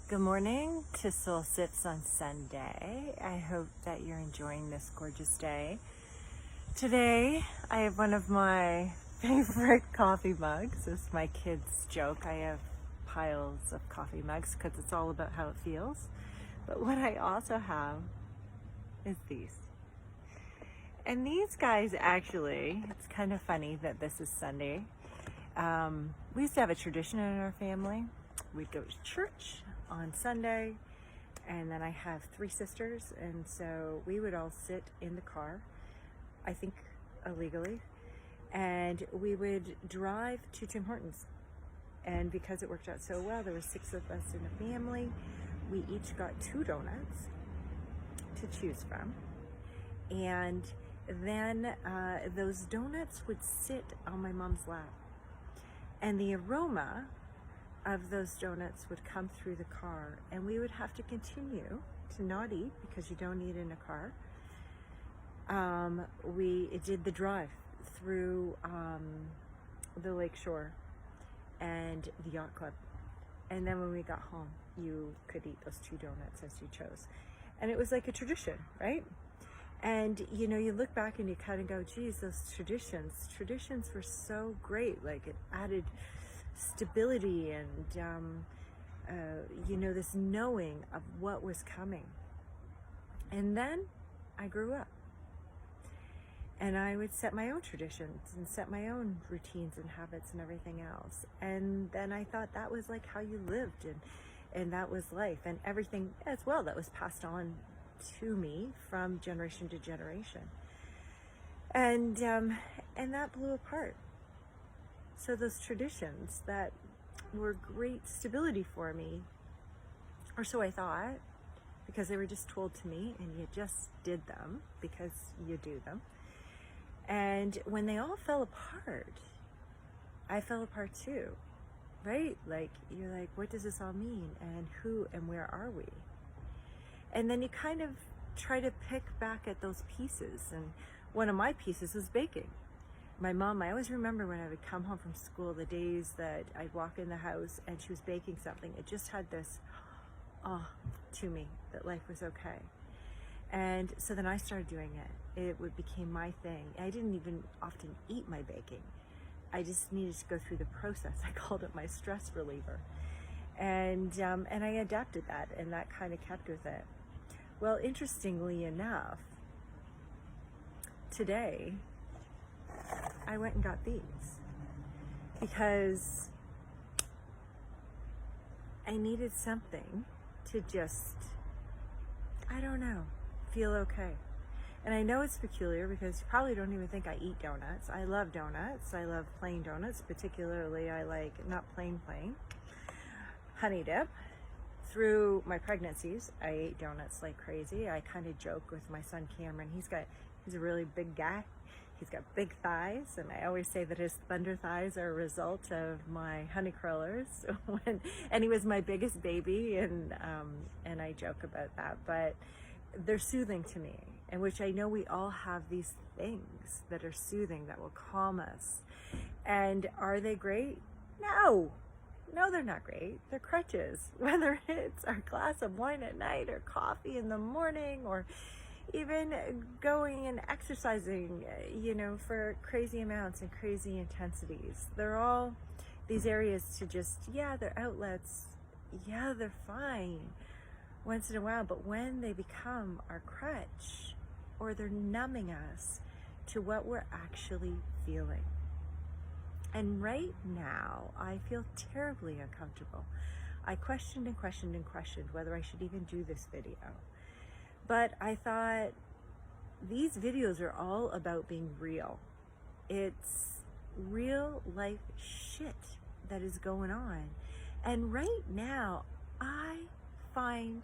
Good morning to Soul Sips on Sunday. I hope that you're enjoying this gorgeous day. Today, I have one of my favorite coffee mugs. This is my kids' joke. I have piles of coffee mugs because it's all about how it feels. But what I also have is these. And these guys actually, it's kind of funny that this is Sunday. We used to have a tradition in our family. We'd go to church on Sunday, and then I have 3 sisters, and so we would all sit in the car, I think illegally, and we would drive to Tim Hortons. And because it worked out so well, there were 6 of us in a family. We each got 2 donuts to choose from, and then those donuts would sit on my mom's lap, and the aroma of those donuts would come through the car, and we would have to continue to not eat because you don't eat in a car. We did the drive through the lake shore and the yacht club, and then when we got home, you could eat those 2 donuts as you chose, and it was like a tradition, right? And you know, you look back and you kind of go, geez, those traditions were so great. Like, it added stability and you know, this knowing of what was coming. And then I grew up, and I would set my own traditions and set my own routines and habits and everything else. And then I thought that was like how you lived, and that was life, and everything as well that was passed on to me from generation to generation. And that blew apart. So those traditions that were great stability for me, or so I thought, because they were just told to me, and you just did them because you do them. And when they all fell apart, I fell apart too, right? Like, you're like, what does this all mean? And who and where are we? And then you kind of try to pick back at those pieces. And one of my pieces was baking. My mom, I always remember when I would come home from school, the days that I'd walk in the house and she was baking something. It just had this to me that life was okay. And so then I started doing it. It became my thing. I didn't even often eat my baking. I just needed to go through the process. I called it my stress reliever. And I adapted that, and that kind of kept with it. Well, interestingly enough, today, I went and got these because I needed something to just, I don't know, feel okay. And I know it's peculiar because you probably don't even think I eat donuts. I love donuts. I love plain donuts. Particularly, I like, not plain, honey dip. Through my pregnancies, I ate donuts like crazy. I kind of joke with my son Cameron. He's a really big guy. He's got big thighs, and I always say that his thunder thighs are a result of my honey crullers. And he was my biggest baby, and I joke about that, but they're soothing to me, and which I know we all have these things that are soothing, that will calm us. And are they great? No, they're not great. They're crutches, whether it's our glass of wine at night or coffee in the morning, or even going and exercising, you know, for crazy amounts and crazy intensities. They're all these areas to just, yeah, they're outlets. Yeah, they're fine once in a while, but when they become our crutch, or they're numbing us to what we're actually feeling. And right now, I feel terribly uncomfortable. I questioned and questioned and questioned whether I should even do this video. But I thought, these videos are all about being real. It's real life shit that is going on. And right now, I find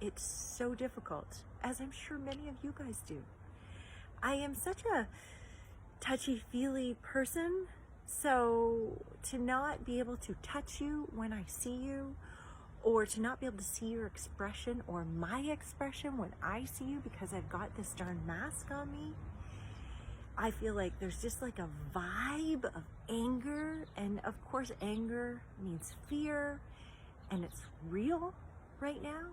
it so difficult, as I'm sure many of you guys do. I am such a touchy-feely person, so to not be able to touch you when I see you, or to not be able to see your expression or my expression when I see you because I've got this darn mask on me, I feel like there's just like a vibe of anger. And of course, anger means fear, and it's real. right now.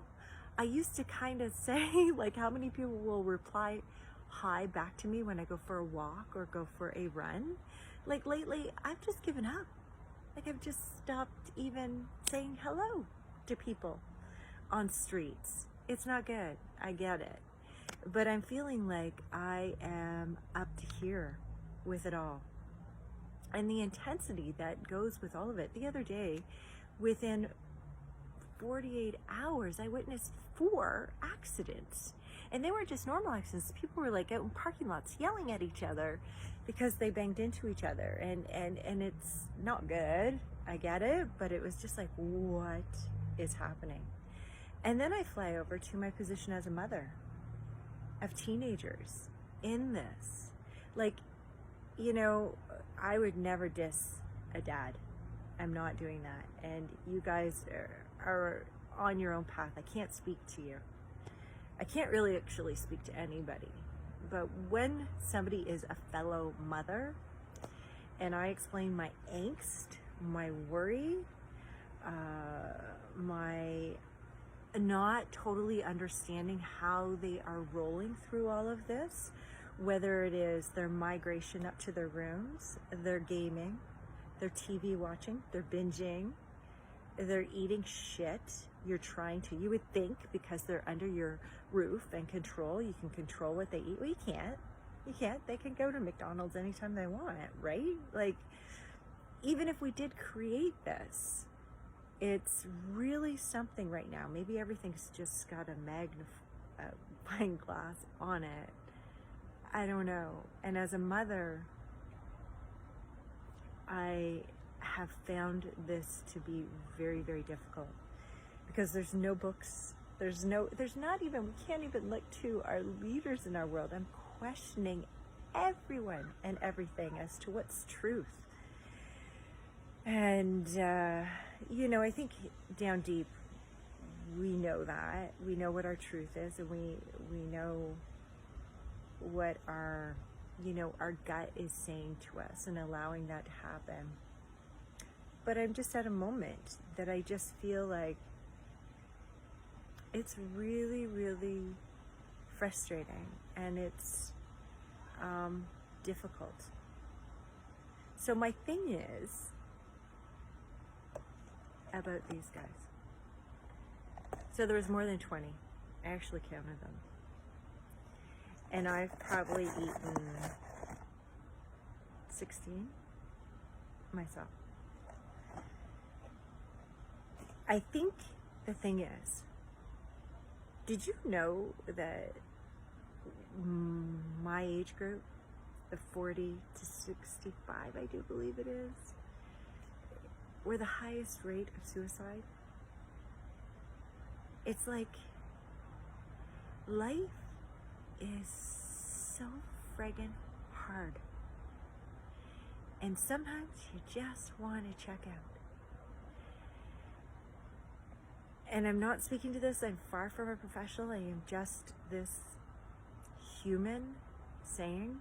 I used to kind of say, like, how many people will reply hi back to me when I go for a walk or go for a run? Like, lately, I've just given up. Like, I've just stopped even saying hello to people on streets. It's not good. I get it. But I'm feeling like I am up to here with it all. And the intensity that goes with all of it. The other day, within 48 hours, I witnessed 4 accidents. And they weren't just normal accidents. People were like out in parking lots yelling at each other because they banged into each other. And it's not good. I get it. But it was just like, what is happening? And then I fly over to my position as a mother of teenagers in this. Like, you know, I would never diss a dad. I'm not doing that. And you guys are on your own path. I can't speak to you. I can't really actually speak to anybody. But when somebody is a fellow mother and I explain my angst, my worry, my not totally understanding how they are rolling through all of this, whether it is their migration up to their rooms, they're gaming, they're TV watching, they're binging, they're eating shit. You would think because they're under your roof and control, you can control what they eat. Well, you can't. They can go to McDonald's anytime they want, right? Like, even if we did create this, it's really something right now. Maybe everything's just got a magnifying glass on it. I don't know. And as a mother, I have found this to be very, very difficult because there's no books. We can't even look to our leaders in our world. I'm questioning everyone and everything as to what's truth. And, you know, I think down deep, we know that. We know what our truth is, and we know what our gut is saying to us and allowing that to happen. But I'm just at a moment that I just feel like it's really, really frustrating, and it's difficult. So my thing is about these guys. So there was more than 20. I actually counted them. And I've probably eaten 16 myself. I think the thing is, did you know that my age group, the 40 to 65, I do believe it is, we're the highest rate of suicide? It's like life is so friggin' hard. And sometimes you just want to check out. And I'm not speaking to this, I'm far from a professional, I am just this human saying,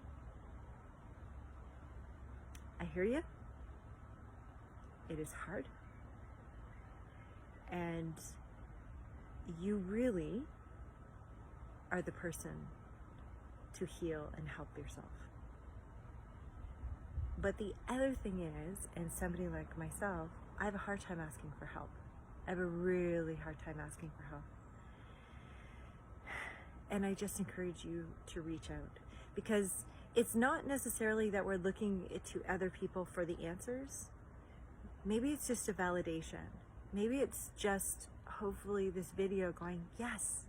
I hear you. It is hard. And you really are the person to heal and help yourself. But the other thing is, and somebody like myself, I have a hard time asking for help. I have a really hard time asking for help. And I just encourage you to reach out, because it's not necessarily that we're looking to other people for the answers. Maybe it's just a validation. Maybe it's just hopefully this video going, yes,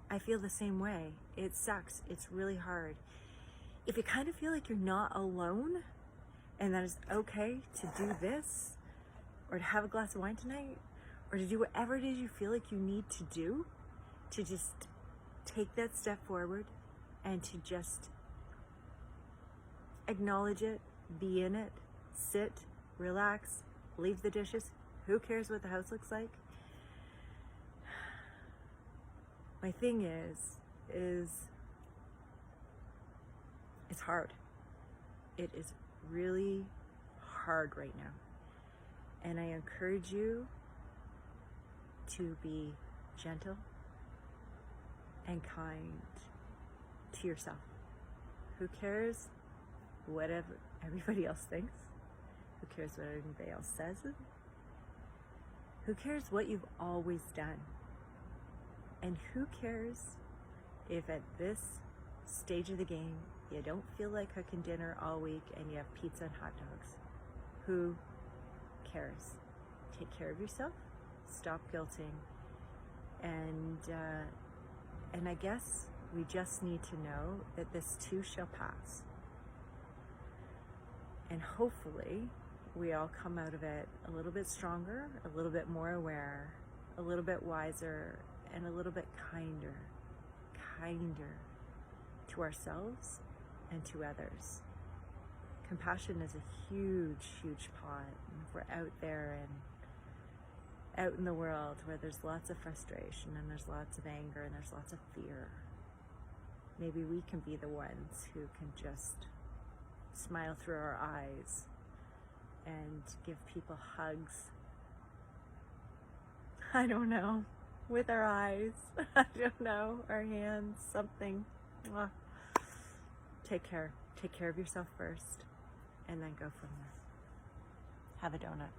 I feel the same way. It sucks. It's really hard. If you kind of feel like you're not alone and that it's okay to do this, or to have a glass of wine tonight, or to do whatever it is you feel like you need to do, to just take that step forward and to just acknowledge it, be in it, sit, relax, leave the dishes. Who cares what the house looks like? My thing is it's hard. It is really hard right now. And I encourage you to be gentle and kind to yourself. Who cares whatever everybody else thinks? Who cares what anybody else says? Who cares what you've always done? And who cares if at this stage of the game you don't feel like cooking dinner all week and you have pizza and hot dogs? Who cares? Take care of yourself, stop guilting, and I guess we just need to know that this too shall pass. And hopefully we all come out of it a little bit stronger, a little bit more aware, a little bit wiser, and a little bit kinder to ourselves and to others. Compassion is a huge pot. And if we're out there and out in the world where there's lots of frustration and there's lots of anger and there's lots of fear, maybe we can be the ones who can just smile through our eyes and give people hugs. I don't know, with our eyes. I don't know, our hands, something. Mwah. Take care of yourself first, and then go from there. Have a donut.